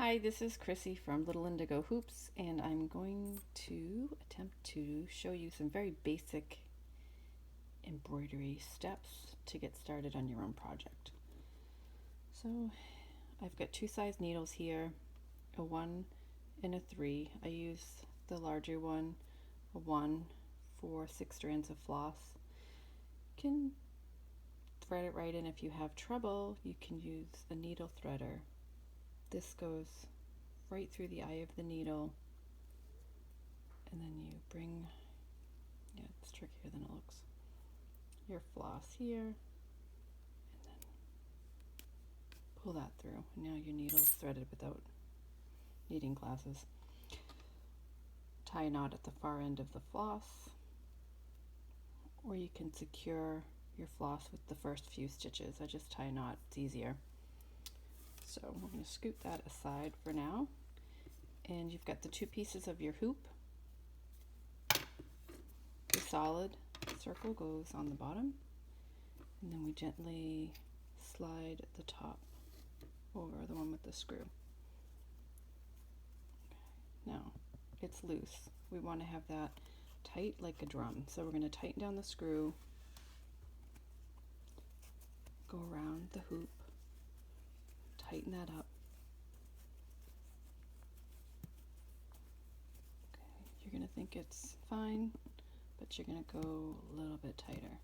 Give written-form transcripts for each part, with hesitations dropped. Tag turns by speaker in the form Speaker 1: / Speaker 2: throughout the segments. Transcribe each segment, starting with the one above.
Speaker 1: Hi, this is Chrissy from Little Indigo Hoops, and I'm going to attempt to show you some very basic embroidery steps to get started on your own project. So I've got two size needles here, a 1 and a 3. I use the larger one, a 1 for 6 strands of floss. You can thread it right in. If you have trouble, you can use a needle threader. This goes right through the eye of the needle, and then you bring, it's trickier than it looks, your floss here, and then pull that through. And now your needle is threaded without needing glasses. Tie a knot at the far end of the floss, or you can secure your floss with the first few stitches. I just tie a knot, it's easier. So we're going to scoot that aside for now. And you've got the two pieces of your hoop. The solid circle goes on the bottom, and then we gently slide the top over the one with the screw. Now, it's loose. We want to have that tight like a drum. So we're going to tighten down the screw, go around the hoop, tighten that up. Okay, you're going to think it's fine, but you're going to go a little bit tighter.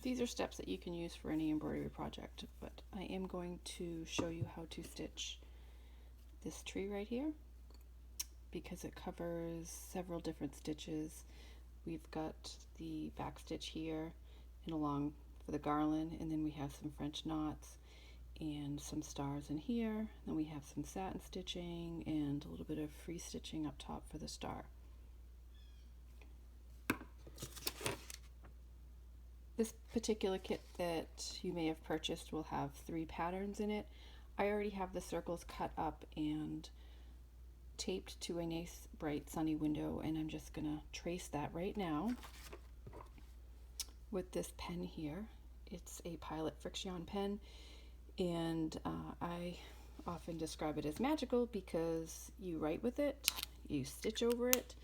Speaker 1: These are steps that you can use for any embroidery project, but I am going to show you how to stitch this tree right here because it covers several different stitches. We've got the back stitch here and along for the garland, and then we have some French knots and some stars in here. Then we have some satin stitching and a little bit of free stitching up top for the star. This particular kit that you may have purchased will have 3 patterns in it. I already have the circles cut up and taped to a nice bright sunny window, and I'm just gonna trace that right now with this pen here. It's a Pilot Frixion pen, and I often describe it as magical because you write with it, you stitch over it,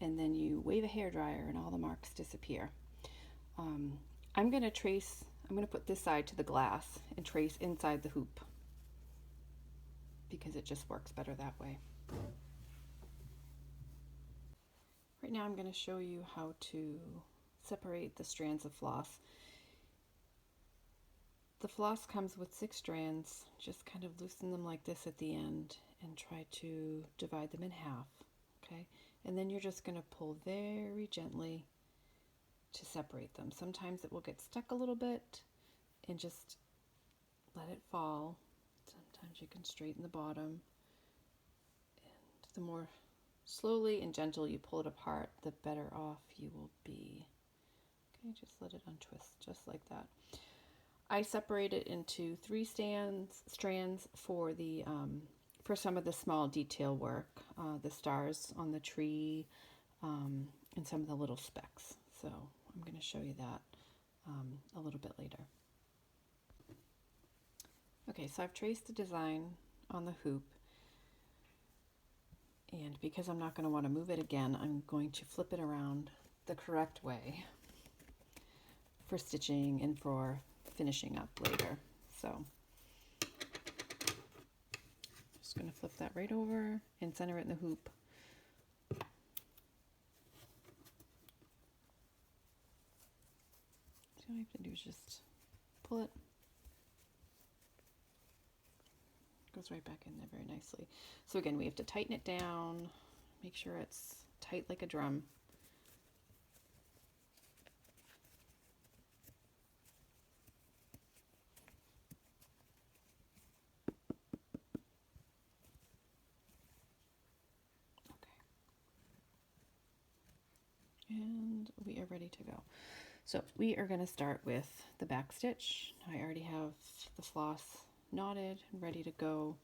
Speaker 1: and then you wave a hairdryer and all the marks disappear. I'm going to put this side to the glass and trace inside the hoop because it just works better that way. Right now I'm going to show you how to separate the strands of floss. The floss comes with 6 strands. Just kind of loosen them like this at the end and try to divide them in half, okay? And then you're just going to pull very gently to separate them. Sometimes it will get stuck a little bit, and just let it fall. Sometimes you can straighten the bottom, and the more slowly and gentle you pull it apart, the better off you will be. Okay, just let it untwist just like that. I separate it into 3 strands for the for some of the small detail work, the stars on the tree, and some of the little specks. So I'm going to show you that a little bit later. Okay, so I've traced the design on the hoop, and because I'm not going to want to move it again, I'm going to flip it around the correct way for stitching and for finishing up later. So just going to flip that right over and center it in the hoop. So all you have to do is just pull it. Goes right back in there very nicely. So again, we have to tighten it down, make sure it's tight like a drum. And we are ready to go. So we are going to start with the back stitch. I already have the floss knotted and ready to go.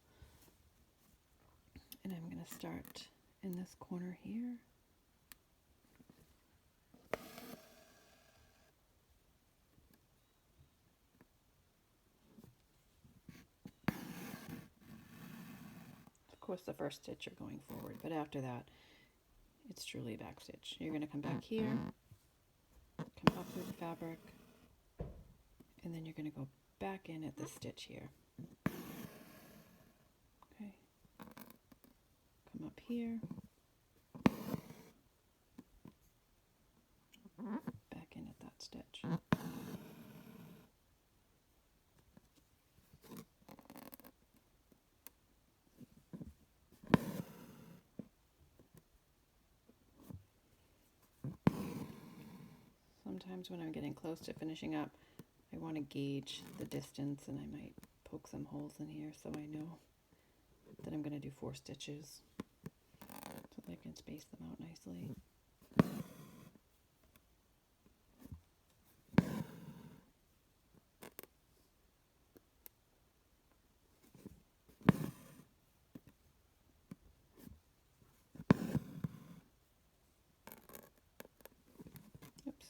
Speaker 1: And I'm going to start in this corner here. course, the first stitch you're going forward, but after that, it's truly a back stitch. You're going to come back here, come up through the fabric, and then you're going to go back in at this stitch here. Okay. Come up here, back in at that stitch. Sometimes when I'm getting close to finishing up, I want to gauge the distance, and I might poke some holes in here so I know that I'm going to do 4 stitches so that I can space them out nicely. Oops.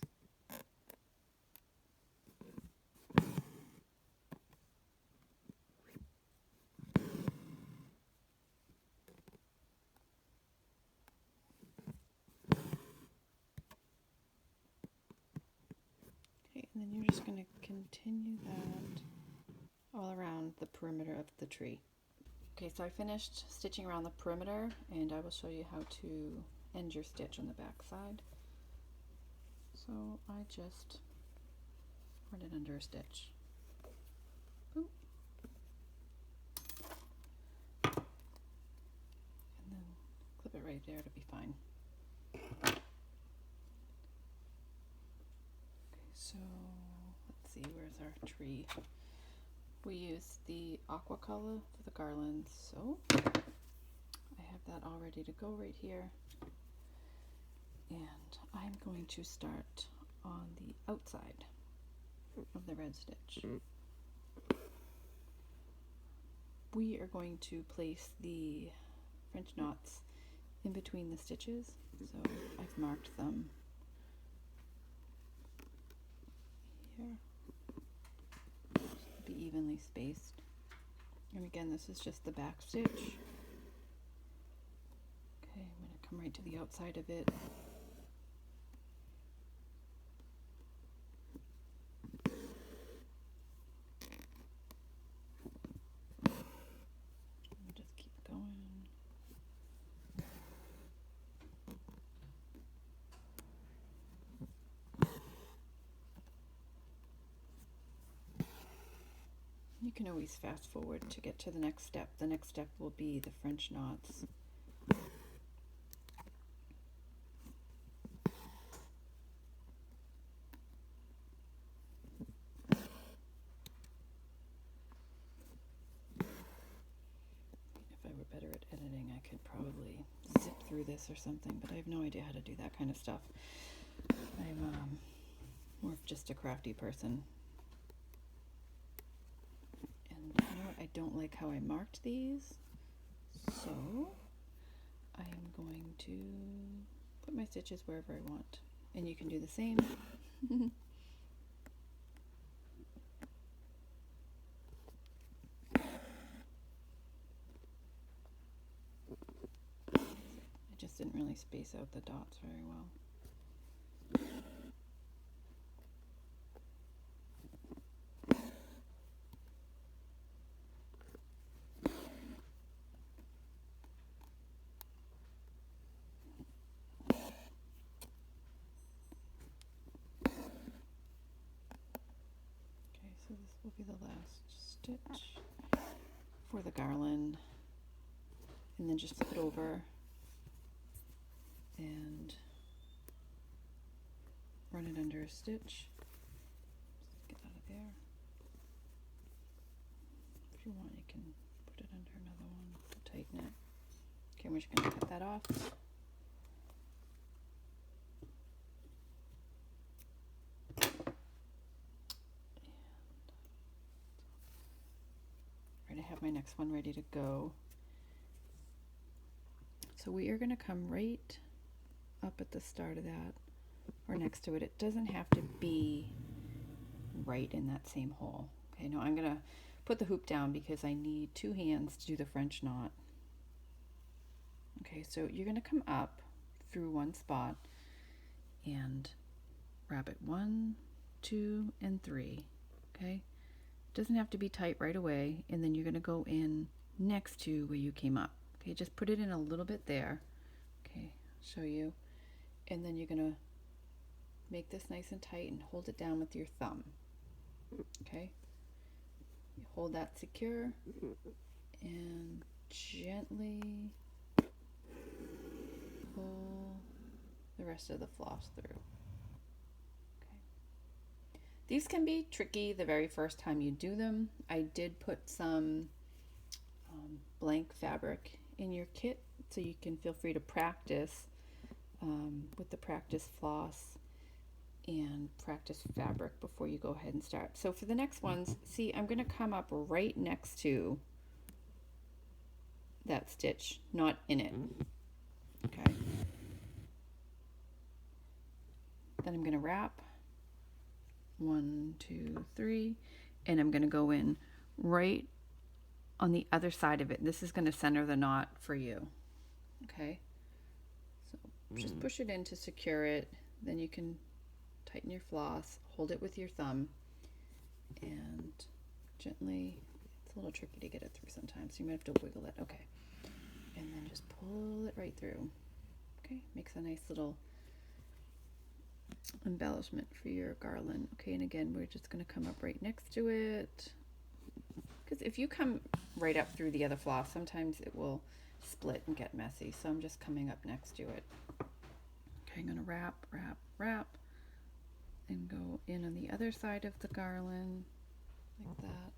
Speaker 1: Okay, and then you're just going to continue that all around the perimeter of the tree. Okay, so I finished stitching around the perimeter, and I will show you how to end your stitch on the back side. So I just run it under a stitch. Boop. And then clip it right there to be fine. Okay, so let's see, where's our tree? We use the aqua color for the garlands, so I have that all ready to go right here. And I'm going to start on the outside of the red stitch. We are going to place the French knots in between the stitches, so I've marked them here. Be evenly spaced. And again, this is just the back stitch. Okay, I'm going to come right to the outside of it. And just keep going. You can always fast forward to get to the next step. The next step will be the French knots. If I were better at editing, I could probably zip through this or something, but I have no idea how to do that kind of stuff. I'm more of just a crafty person. You know what? I don't like how I marked these, so I am going to put my stitches wherever I want, and you can do the same. I just didn't really space out the dots very well. So this will be the last stitch for the garland, and then just flip it over and run it under a stitch. Just get out of there. If you want, you can put it under another one to tighten it. Okay, we're just going to cut that off. I have my next one ready to go. So we are going to come right up at the start of that, or next to it. It doesn't have to be right in that same hole. Okay, now I'm going to put the hoop down because I need 2 hands to do the French knot. Okay, so you're going to come up through one spot and wrap it 1, 2, and 3. Okay, doesn't have to be tight right away, and then you're going to go in next to where you came up. Okay, just put it in a little bit there. Okay, show you, and then you're going to make this nice and tight and hold it down with your thumb. Okay, you hold that secure and gently pull the rest of the floss through. Okay. These can be tricky the very first time you do them. I did put some blank fabric in your kit, so you can feel free to practice with the practice floss and practice fabric before you go ahead and start. So for the next ones, see, I'm going to come up right next to that stitch, not in it. Okay. Then I'm going to wrap 1, 2, 3, and I'm going to go in right on the other side of it. This is going to center the knot for you. Okay. So just push it in to secure it. Then you can tighten your floss, hold it with your thumb, and gently, it's a little tricky to get it through sometimes, so you might have to wiggle it. Okay. And then just pull it right through. Okay, makes a nice little embellishment for your garland. Okay, and again, we're just going to come up right next to it, because if you come right up through the other floss, sometimes it will split and get messy. So I'm just coming up next to it. Okay, I'm going to wrap, wrap, wrap, and go in on the other side of the garland like that.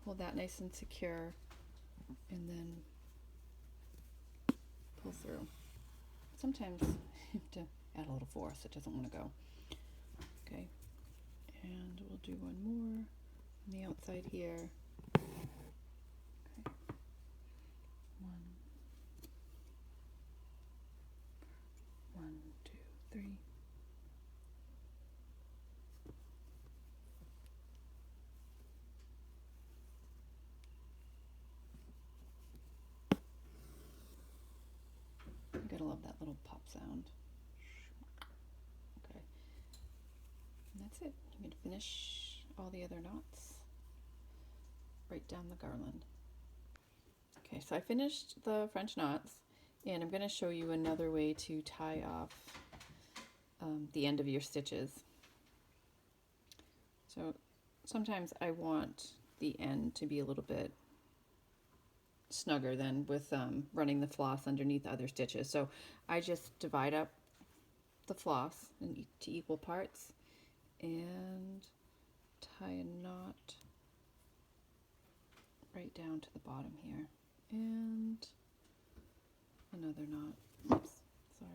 Speaker 1: Hold that nice and secure, and then pull through. Sometimes you have to add a little force, it doesn't want to go. Okay, and we'll do one more on the outside here. Okay. 1, 2, 3. You gotta love that little pop sound. Okay, and that's it. You can finish all the other knots right down the garland. Okay, so I finished the French knots, and I'm going to show you another way to tie off the end of your stitches. So sometimes I want the end to be a little bit snugger than with running the floss underneath other stitches. So I just divide up the floss to equal parts and tie a knot right down to the bottom here, and another knot. Oops, sorry.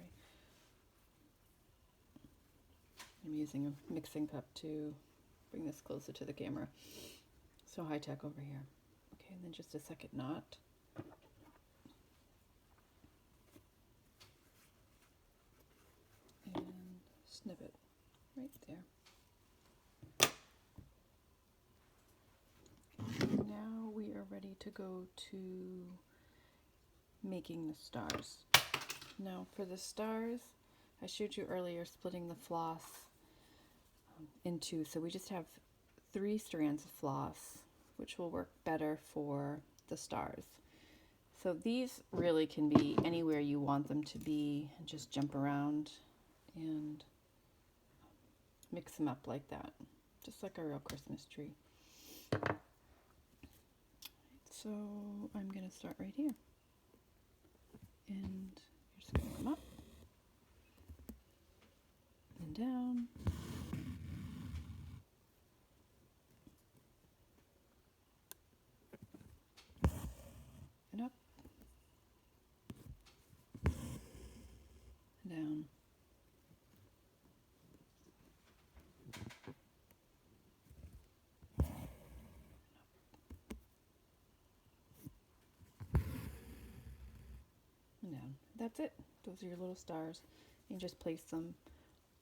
Speaker 1: I'm using a mixing cup to bring this closer to the camera. So high tech over here. Okay, and then just a second knot. And snip it right there. Now we are ready to go to making the stars. Now for the stars, I showed you earlier splitting the floss in two, so we just have 3 strands of floss, which will work better for the stars. So these really can be anywhere you want them to be, and just jump around and mix them up like that, just like a real Christmas tree. So I'm going to start right here, and you're just going to come up and down, and up, and down, and down. That's it. Those are your little stars. You can just place them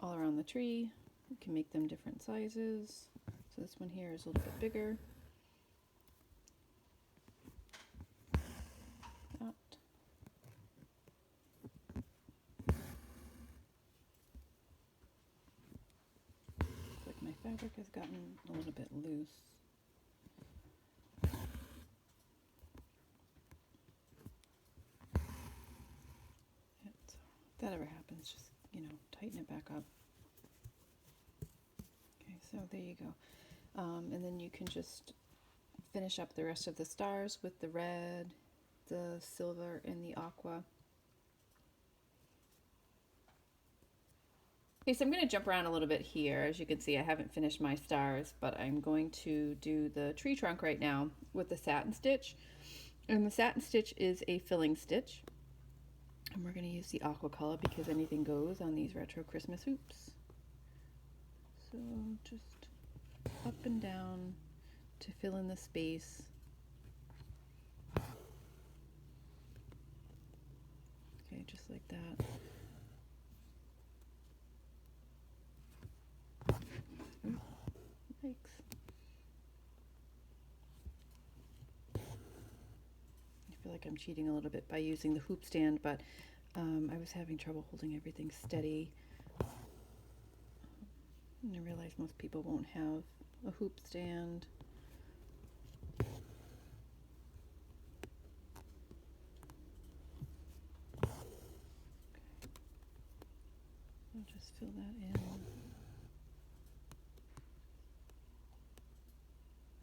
Speaker 1: all around the tree. You can make them different sizes. So this one here is a little bit bigger. That. fabric has gotten a little bit loose. If that ever happens, just, you know, tighten it back up. Okay, so there you go. And then you can just finish up the rest of the stars with the red, the silver, and the aqua. Okay, so I'm going to jump around a little bit here. As you can see, I haven't finished my stars, but I'm going to do the tree trunk right now with the satin stitch. And the satin stitch is a filling stitch. And we're going to use the aqua color because anything goes on these retro Christmas hoops. So just up and down to fill in the space. Okay, just like that. Yikes. I feel like I'm cheating a little bit by using the hoop stand, but I was having trouble holding everything steady. And I realize most people won't have a hoop stand. I'll just fill that in.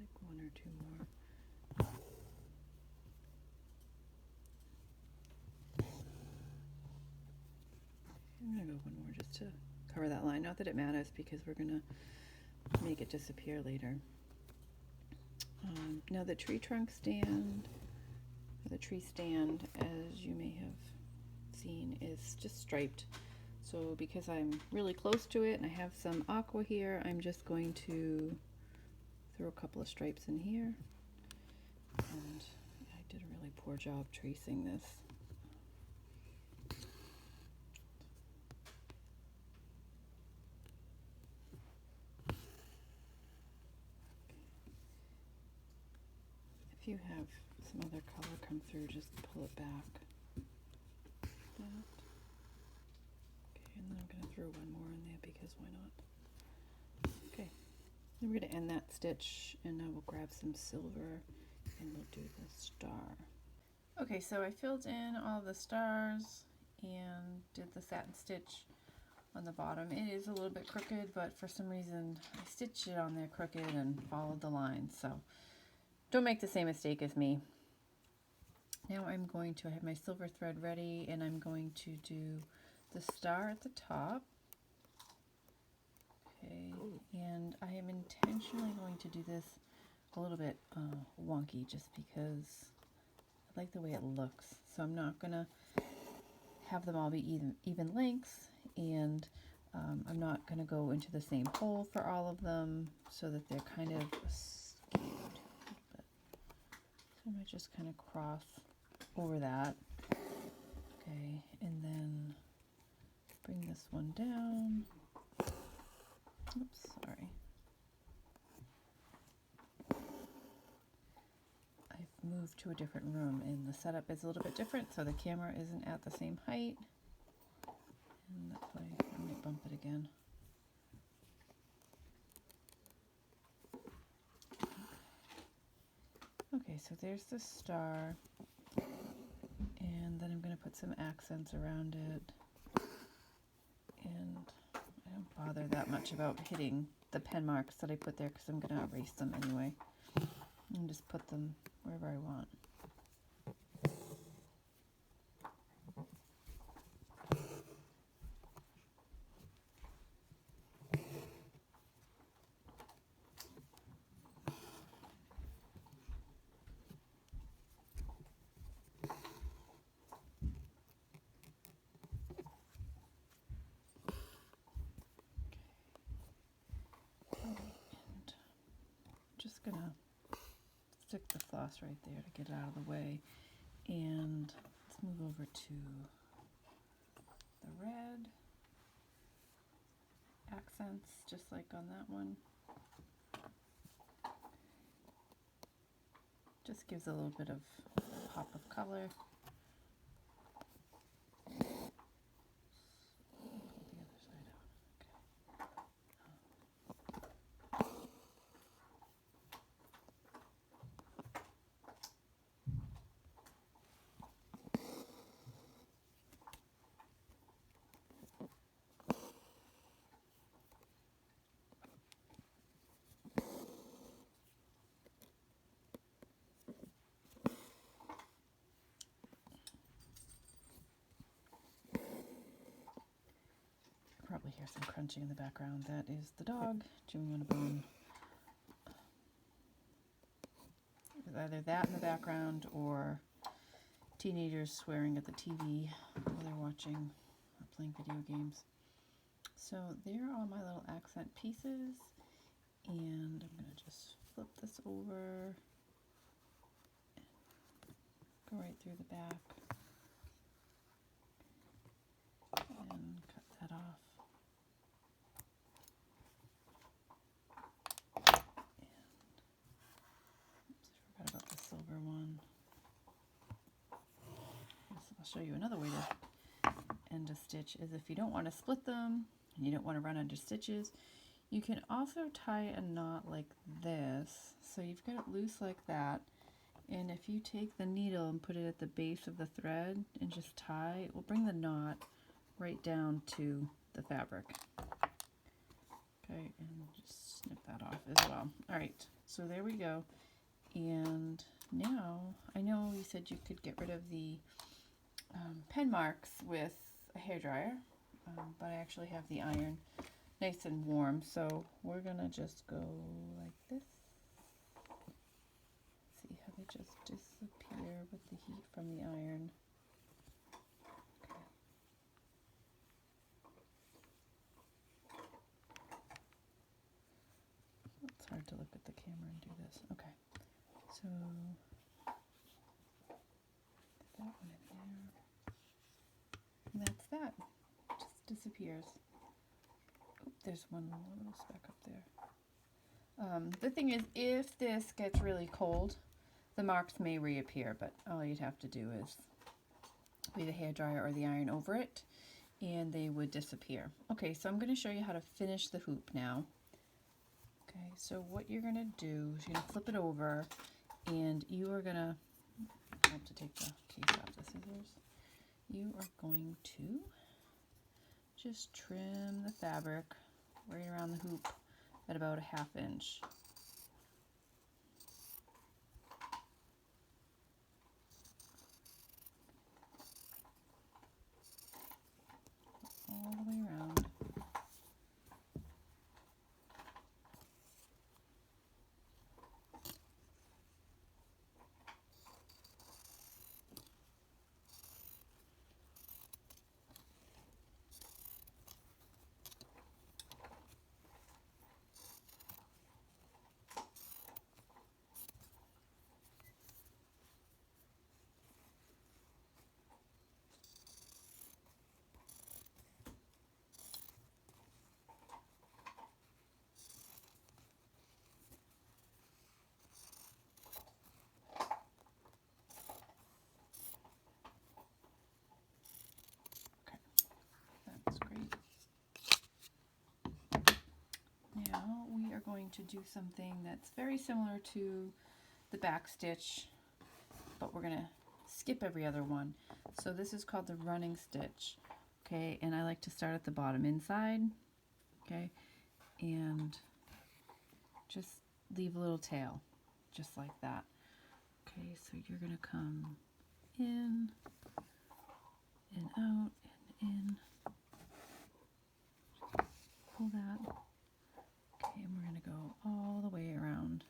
Speaker 1: Like one or two more. I'm gonna go one more just to cover that line. Not that it matters because we're gonna make it disappear later. Now the tree trunk stand, or the tree stand, as you may have seen, is just striped. So because I'm really close to it and I have some aqua here, I'm just going to throw a couple of stripes in here. And I did a really poor job tracing this. If you have some other color come through, just pull it back. That. Okay, and then I'm going to throw one more in there because why not? Okay, then we're going to end that stitch, and now we'll grab some silver and we'll do the star. Okay, so I filled in all the stars and did the satin stitch on the bottom. It is a little bit crooked, but for some reason I stitched it on there crooked and followed the line, so don't make the same mistake as me. Now I have my silver thread ready, and I'm going to do the star at the top. Okay, and I am intentionally going to do this a little bit wonky just because I like the way it looks. So I'm not going to have them all be even lengths, and I'm not going to go into the same hole for all of them so that they're kind of skewed. So I might just kind of cross over that. Okay, and then bring this one down. Oops, sorry. I've moved to a different room and the setup is a little bit different, so the camera isn't at the same height. And that's why I might bump it again. Okay, so there's the star, and then I'm going to put some accents around it, and I don't bother that much about hitting the pen marks that I put there because I'm going to erase them anyway, and just put them wherever I want. Gonna stick the floss right there to get it out of the way, and let's move over to the red accents just like on that one. Just gives a little bit of pop of color. Pull the other side out. Okay. probably hear some crunching in the background. That is the dog chewing on a bone. It's either that in the background or teenagers swearing at the TV while they're watching or playing video games. So there are all my little accent pieces, and I'm going to just flip this over, go right through the back, and cut that off. And, oops, I forgot about the silver one. I'll show you another way to end a stitch is if you don't want to split them and you don't want to run under stitches, you can also tie a knot like this. So you've got it loose like that, and if you take the needle and put it at the base of the thread and just tie, it will bring the knot right down to the fabric. Okay, and just snip that off as well. All right, so there we go. And now, I know you said you could get rid of the pen marks with a hairdryer, but I actually have the iron nice and warm, so we're gonna just go like this. See how they just disappear with the heat from the iron. Okay. It's hard to look at the camera and do this. Okay, so put that one in there. And that's that. It just disappears. Oop, there's one little speck up there. The thing is, if this gets really cold, the marks may reappear, but all you'd have to do is leave the hairdryer or the iron over it, and they would disappear. Okay, so I'm going to show you how to finish the hoop now. Okay, so what you're going to do is you're going to flip it over, and you are going to, I have to take the case off the scissors. You are going to just trim the fabric right around the hoop at about a 1/2 inch. All the way around. That's great. Now we are going to do something that's very similar to the back stitch, but we're going to skip every other one. So this is called the running stitch. Okay, and I like to start at the bottom inside. Okay, and just leave a little tail, just like that. Okay, so you're going to come in and out and in. Pull that. Okay, and we're going to go all the way around.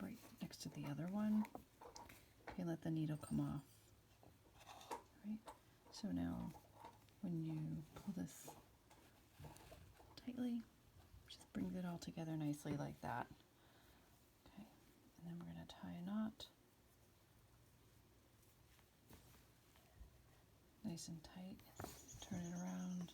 Speaker 1: right next to the other one. Okay, let the needle come off. Right. So now when you pull this tightly, just brings it all together nicely like that. Okay, and then we're going to tie a knot. Nice and tight. Turn it around.